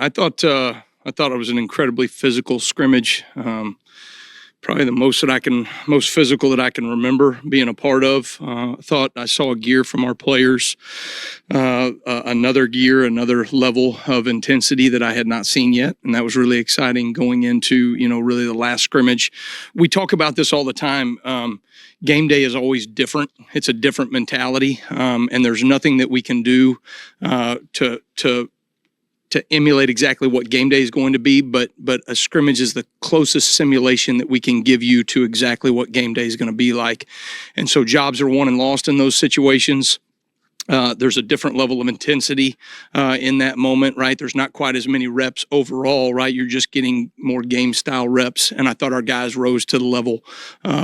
I thought it was an incredibly physical scrimmage. Probably the most physical that I can remember being a part of. I thought I saw a gear from our players, another gear, another level of intensity that I had not seen yet. And that was really exciting going into, really the last scrimmage. We talk about this all the time. Game day is always different. It's a different mentality. And there's nothing that we can do to emulate exactly what game day is going to be, but a scrimmage is the closest simulation that we can give you to exactly what game day is going to be like. And so jobs are won and lost in those situations. There's a different level of intensity in that moment, right? There's not quite as many reps overall, right? You're just getting more game style reps. And I thought our guys rose to the level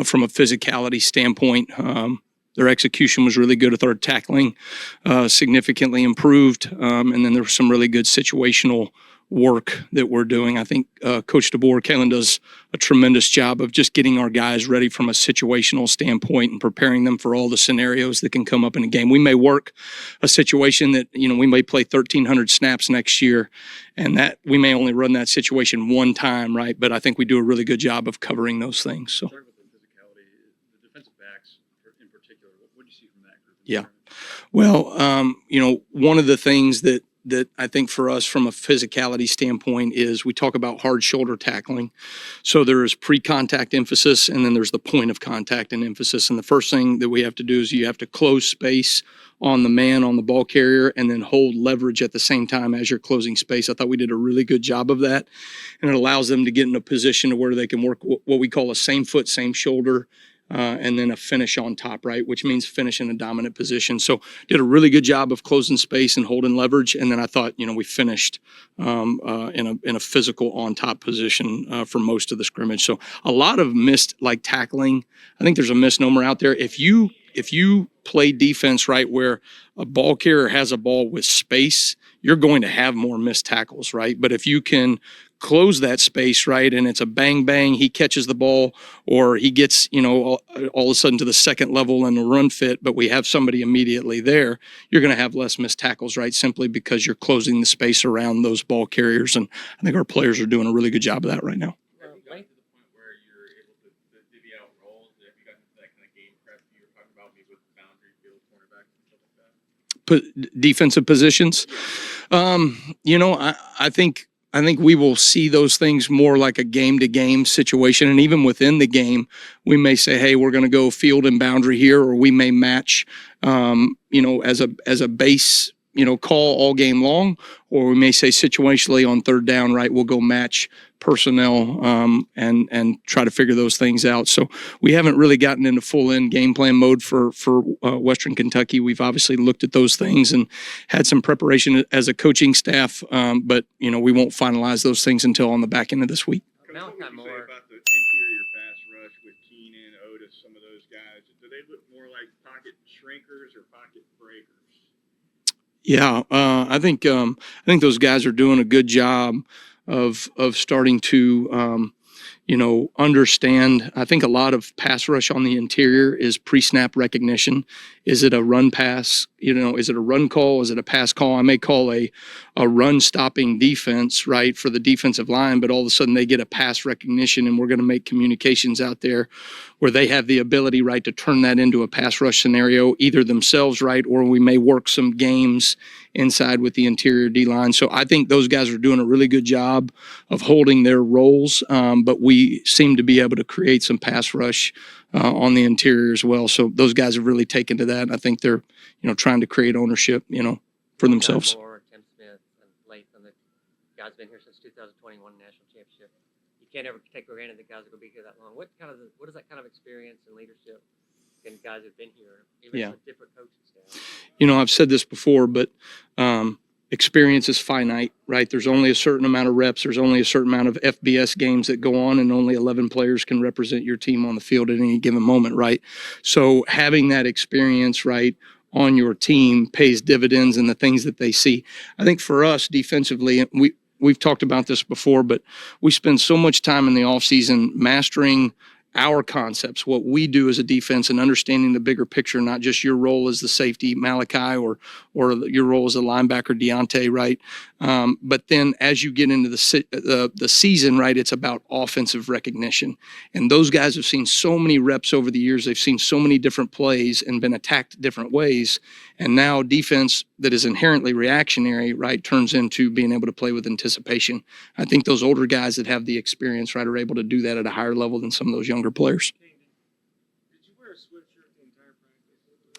from a physicality standpoint. Their execution was really good with our tackling, significantly improved. And then there was some really good situational work that we're doing. I think Coach DeBoer, Kalen, does a tremendous job of just getting our guys ready from a situational standpoint and preparing them for all the scenarios that can come up in a game. We may work a situation that, we may play 1,300 snaps next year, and that we may only run that situation one time, right? But I think we do a really good job of covering those things. So. Yeah. Well, one of the things that I think for us from a physicality standpoint is we talk about hard shoulder tackling. So there is pre-contact emphasis, and then there's the point of contact and emphasis. And the first thing that we have to do is you have to close space on the man, on the ball carrier, and then hold leverage at the same time as you're closing space. I thought we did a really good job of that. And it allows them to get in a position to where they can work what we call a same foot, same shoulder, and then a finish on top, right? Which means finish in a dominant position. So did a really good job of closing space and holding leverage. And then I thought, we finished in a physical on top position for most of the scrimmage. So a lot of missed tackling. I think there's a misnomer out there. If you play defense right where a ball carrier has a ball with space, you're going to have more missed tackles, right? But if you can close that space, right, and it's a bang bang, he catches the ball, or he gets all of a sudden to the second level and the run fit, but we have somebody immediately there, you're going to have less missed tackles, right, simply because you're closing the space around those ball carriers. And I think our players are doing a really good job of that right now. Defensive positions. I think we will see those things more like a game-to-game situation. And even within the game, we may say, hey, we're going to go field and boundary here, or we may match, as a base, call all game long, or we may say situationally on third down, right, we'll go match personnel and try to figure those things out. So we haven't really gotten into full-in game plan mode for Western Kentucky. We've obviously looked at those things and had some preparation as a coaching staff, but we won't finalize those things until on the back end of this week. What would you say about the interior pass rush with Keenan, Otis, some of those guys? Do they look more like pocket shrinkers or pocket breakers? Yeah, I think those guys are doing a good job of starting to understand. I think a lot of pass rush on the interior is pre-snap recognition. Is it a run pass? Is it a run call? Is it a pass call? I may call a run stopping defense, right, for the defensive line, but all of a sudden they get a pass recognition, and we're going to make communications out there where they have the ability, right, to turn that into a pass rush scenario, either themselves, right, or we may work some games inside with the interior D-line. So I think those guys are doing a really good job of holding their roles, but we seem to be able to create some pass rush on the interior as well. So those guys have really taken to that. I think they're, trying to create ownership, for themselves. Tim Smith and Latham, the guys been here since 2021 national championship. You can't ever take for granted that guys are going to be here that long. What is that kind of experience and leadership and guys who've been here, even with different coaching staff? I've said this before, but experience is finite, right? There's only a certain amount of reps. There's only a certain amount of FBS games that go on, and only 11 players can represent your team on the field at any given moment, right? So having that experience, right, on your team pays dividends in the things that they see. I think for us defensively, we've talked about this before, but we spend so much time in the offseason mastering our concepts, what we do as a defense, and understanding the bigger picture, not just your role as the safety, Malachi, or your role as a linebacker, Deontay, right? But then as you get into the season, right, it's about offensive recognition. And those guys have seen so many reps over the years. They've seen so many different plays and been attacked different ways. And now defense that is inherently reactionary, right, turns into being able to play with anticipation. I think those older guys that have the experience, right, are able to do that at a higher level than some of those younger players. Did you wear a sweatshirt the entire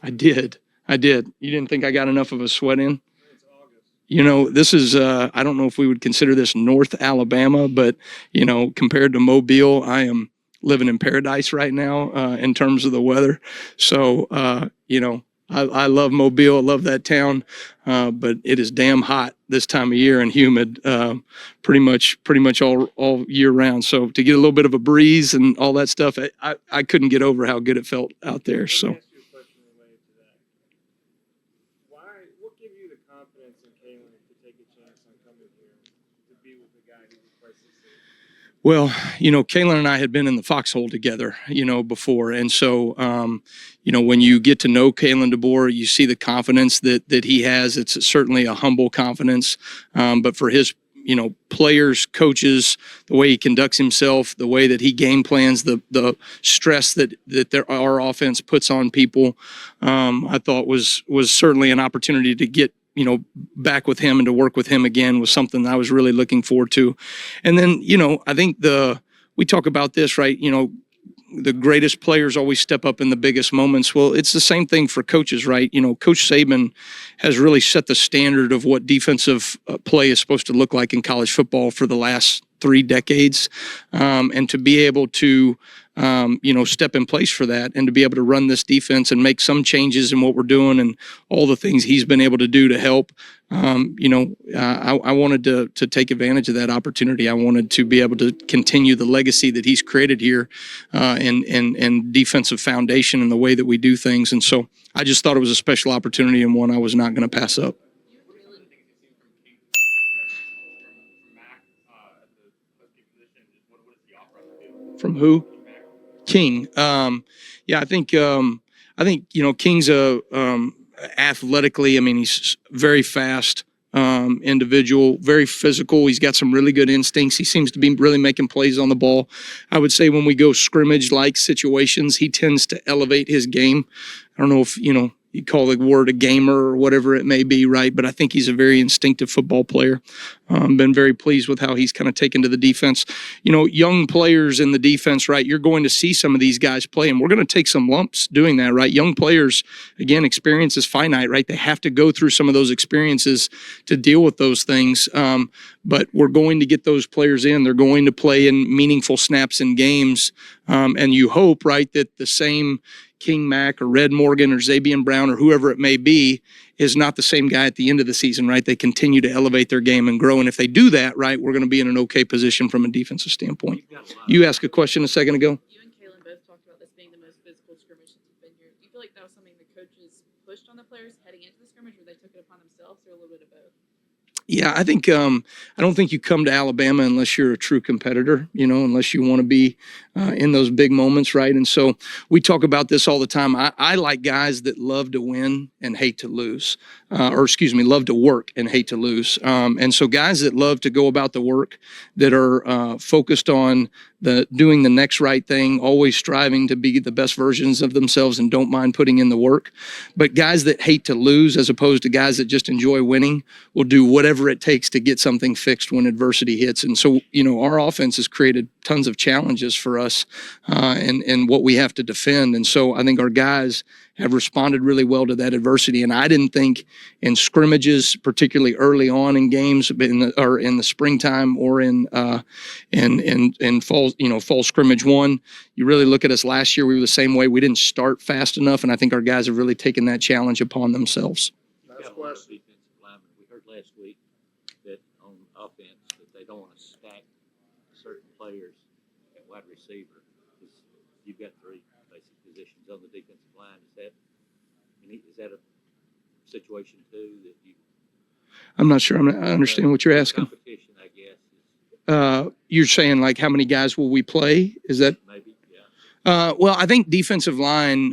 practice? I did. You didn't think I got enough of a sweat in? It's August. You know, this is, I don't know if we would consider this North Alabama, but, you know, compared to Mobile, I am living in paradise right now in terms of the weather. So, you know, I love Mobile. I love that town, but it is damn hot this time of year and humid, pretty much all year round. So to get a little bit of a breeze and all that stuff, I couldn't get over how good it felt out there. So. Let me ask you a question related to that. What gave you the confidence in Kane to take a chance on coming here to be with the guy who replaced him? Well, you know, Kalen and I had been in the foxhole together, you know, before. And so, you know, when you get to know Kalen DeBoer, you see the confidence that he has. It's certainly a humble confidence. But for his, you know, players, coaches, the way he conducts himself, the way that he game plans, the stress that our offense puts on people, I thought was certainly an opportunity to get, you know, back with him and to work with him again was something I was really looking forward to. And then, you know, I think we talk about this, right? You know, the greatest players always step up in the biggest moments. Well, it's the same thing for coaches, right? You know, Coach Saban has really set the standard of what defensive play is supposed to look like in college football for the last 3 decades. And to be able to, you know, step in place for that and to be able to run this defense and make some changes in what we're doing and all the things he's been able to do to help. You know, I wanted to take advantage of that opportunity. I wanted to be able to continue the legacy that he's created here and defensive foundation and the way that we do things. And so I just thought it was a special opportunity and one I was not going to pass up. From who? King. Yeah, I think you know, King's athletically, I mean, he's very fast individual, very physical. He's got some really good instincts. He seems to be really making plays on the ball. I would say when we go scrimmage-like situations, he tends to elevate his game. I don't know if, you know, you call the word a gamer or whatever it may be, right? But I think he's a very instinctive football player. Been very pleased with how he's kind of taken to the defense. You know, young players in the defense, right? You're going to see some of these guys play, and we're going to take some lumps doing that, right? Young players, again, experience is finite, right? They have to go through some of those experiences to deal with those things. But we're going to get those players in. They're going to play in meaningful snaps in games. And you hope, right, that the same King Mack or Red Morgan or Zabian Brown or whoever it may be is not the same guy at the end of the season, right? They continue to elevate their game and grow. And if they do that, right, we're going to be in an okay position from a defensive standpoint. You asked a question a second ago. You and Kalen both talked about this being the most physical scrimmage since you've been here. Do you feel like that was something the coaches pushed on the players heading into the scrimmage, or they took it upon themselves, or a little bit of both? Yeah, I think I don't think you come to Alabama unless you're a true competitor, you know, unless you want to be in those big moments, right? And so we talk about this all the time. I like guys that love to win and hate to lose, love to work and hate to lose. And so guys that love to go about the work, that are focused on doing the next right thing, always striving to be the best versions of themselves and don't mind putting in the work. But guys that hate to lose, as opposed to guys that just enjoy winning, will do whatever it takes to get something fixed when adversity hits. And so, you know, our offense has created tons of challenges for us and what we have to defend. And so I think our guys have responded really well to that adversity. And I didn't think in scrimmages, particularly early on in games, in the springtime or in fall, you know, fall scrimmage one, you really look at us last year, we were the same way. We didn't start fast enough. And I think our guys have really taken that challenge upon themselves. Last question. Defensive linemen. We heard last week that on offense that they don't want to stack certain players at wide receiver. You've got 3 basic positions on the defensive line. Is that a situation too that you? I'm not sure. I understand what you're asking. Competition, I guess. You're saying like how many guys will we play? Is that? Maybe, yeah. Well, I think defensive line,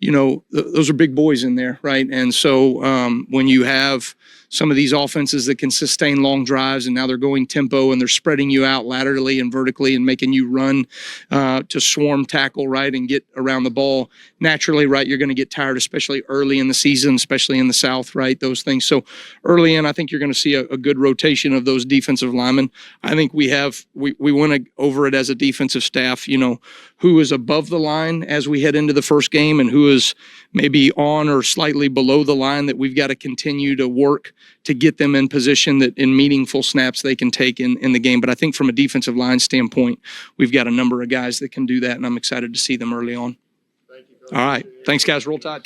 those are big boys in there, right? And so when you have some of these offenses that can sustain long drives and now they're going tempo and they're spreading you out laterally and vertically and making you run to swarm tackle, right, and get around the ball, naturally, right, you're going to get tired, especially early in the season, especially in the South, right, those things. So early in, I think you're going to see a good rotation of those defensive linemen. I think we went over it as a defensive staff, who is above the line as we head into the first game and who is maybe on or slightly below the line that we've got to continue to work to get them in position that in meaningful snaps they can take in the game. But I think from a defensive line standpoint, we've got a number of guys that can do that, and I'm excited to see them early on. Thank you. All right. Thanks, guys. Roll Tide.